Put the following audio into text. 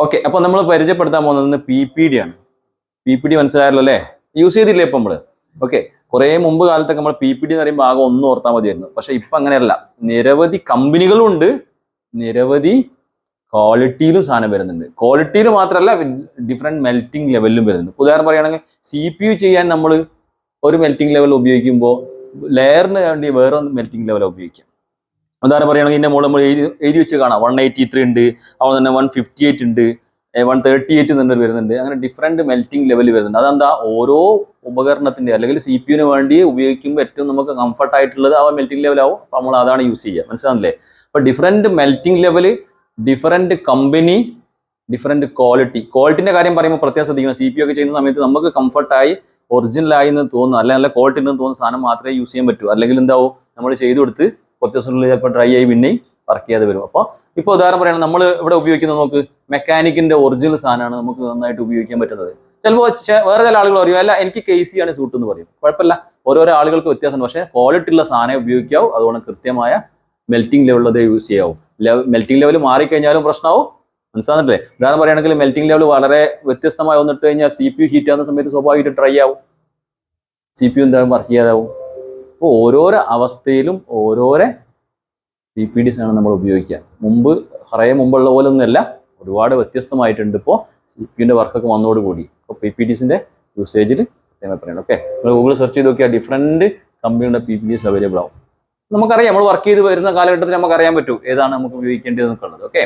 Okay, അപ്പൊ നമ്മൾ പരിചയപ്പെടുത്താൻ പോകുന്നത് PPD ആണ്. PPD മനസ്സിലായല്ലോ അല്ലേ? യൂസ് ചെയ്തില്ലേ ഇപ്പൊ നമ്മള്? ഓക്കെ, കുറെ മുമ്പ് കാലത്തൊക്കെ നമ്മൾ PPD എന്ന് പറയുമ്പോൾ ആകെ ഒന്നും ഓർത്താൽ മതിയായിരുന്നു. പക്ഷെ ഇപ്പൊ അങ്ങനെയല്ല, നിരവധി കമ്പനികളും ഉണ്ട്, നിരവധി ക്വാളിറ്റിയിലും സാധനം വരുന്നുണ്ട്. ക്വാളിറ്റിയിൽ മാത്രമല്ല, ഡിഫറെന്റ് മെൽറ്റിംഗ് ലെവലിലും വരുന്നുണ്ട്. ഉദാഹരണം പറയുകയാണെങ്കിൽ CPU ചെയ്യാൻ നമ്മൾ ഒരു മെൽറ്റിംഗ് ലെവൽ ഉപയോഗിക്കുമ്പോൾ ലെയറിന് വേണ്ടി വേറെ മെൽറ്റിംഗ് ലെവൽ ഉപയോഗിക്കാം. ഉദാഹരണം പറയുകയാണെങ്കിൽ ഇതിന്റെ മുകളിൽ നമ്മൾ എഴുതി വെച്ച് കാണാം 183 ഉണ്ട്, അതുപോലെ തന്നെ 158 ഉണ്ട്, 138 എന്നുണ്ട് വരുന്നുണ്ട്. അങ്ങനെ ഡിഫറെന്റ് മെൽറ്റിംഗ് ലെവൽ വരുന്നുണ്ട്. അതെന്താ, ഓരോ ഉപകരണത്തിന്റെ അല്ലെങ്കിൽ CPU വേണ്ടി ഉപയോഗിക്കുമ്പോൾ ഏറ്റവും നമുക്ക് കംഫർട്ട് ആയിട്ടുള്ളത് ആ മെൽറ്റിംഗ് ലെവൽ ആവും. അപ്പൊ നമ്മൾ അതാണ് യൂസ് ചെയ്യുക. മനസ്സിലാവില്ലേ? അപ്പൊ different melting level, different company, different ക്വാളിറ്റിന്റെ കാര്യം പറയുമ്പോൾ പ്രത്യേകം ശ്രദ്ധിക്കണം. CPU ഒക്കെ ചെയ്യുന്ന സമയത്ത് നമുക്ക് കംഫർട്ടായി ഒറിജിനലായി എന്ന് തോന്നുന്നു, അല്ലെങ്കിൽ നല്ല ക്വാളിറ്റി ഉണ്ടെന്ന് തോന്നുന്ന സാധനം മാത്രമേ യൂസ് ചെയ്യാൻ പറ്റൂ. അല്ലെങ്കിൽ എന്താവും, നമ്മൾ ചെയ്തു കൊടുത്ത് കുറച്ച് ദിവസത്തിനുള്ളിൽ ചിലപ്പോൾ ഡ്രൈ ആയി പിന്നെയും വർക്ക് ചെയ്യാതെ വരും. അപ്പോൾ ഇപ്പോൾ ഉദാഹരണം പറയുകയാണ്, നമ്മൾ ഇവിടെ ഉപയോഗിക്കുന്നത് നോക്ക്, മെക്കാനിക്കിന്റെ ഒറിജിനൽ സാധനമാണ് നമുക്ക് നന്നായിട്ട് ഉപയോഗിക്കാൻ പറ്റുന്നത്. ചിലപ്പോൾ വേറെ ചില ആളുകൾ പറയും, അല്ല എനിക്ക് KC ആണ് സൂട്ട് എന്ന് പറയും. കുഴപ്പമില്ല, ഓരോരോ ആളുകൾക്ക് വ്യത്യാസമുണ്ട്. പക്ഷേ ക്വാളിറ്റി ഉള്ള സാധനം ഉപയോഗിക്കാവും. അതുകൊണ്ട് കൃത്യമായ മെൽറ്റിംഗ് ലെവലുള്ളത് യൂസ് ചെയ്യാവും. മെൽറ്റിംഗ് ലെവൽ മാറിക്കഴിഞ്ഞാലും പ്രശ്നമാവും. മനസ്സിലാകുന്നില്ലേ? ഉദാഹരണം പറയുകയാണെങ്കിൽ മെൽറ്റിംഗ് ലെവൽ വളരെ വ്യത്യസ്തമായി വന്നിട്ട് കഴിഞ്ഞാൽ CPU ഹീറ്റ് ആവുന്ന സമയത്ത് സ്വാഭാവികമായിട്ട് ഡ്രൈ ആവും, CPU എന്തായാലും വർക്ക് ചെയ്യാതാവും. അപ്പോൾ ഓരോരോ അവസ്ഥയിലും ഓരോരോ PPDs ആണ് നമ്മൾ ഉപയോഗിക്കുക. കുറേ മുമ്പുള്ള പോലെ ഒന്നുമല്ല, ഒരുപാട് വ്യത്യസ്തമായിട്ടുണ്ട്. ഇപ്പോൾ CPU വർക്കൊക്കെ വന്നതോടുകൂടി ഇപ്പോൾ PPDസിന്റെ യൂസേജിൽ പ്രത്യേകം പറയണം. ഓക്കെ, നിങ്ങൾ ഗൂഗിൾ സെർച്ച് ചെയ്ത് നോക്കിയാൽ ഡിഫറെന്റ് കമ്പനിയുടെ PPDs അവൈലബിൾ ആവും. നമുക്കറിയാം, നമ്മൾ വർക്ക് ചെയ്ത് വരുന്ന കാലഘട്ടത്തിൽ നമുക്കറിയാൻ പറ്റും ഏതാണ് നമുക്ക് ഉപയോഗിക്കേണ്ടത് എന്നൊക്കെ ഉള്ളത്. ഓക്കെ.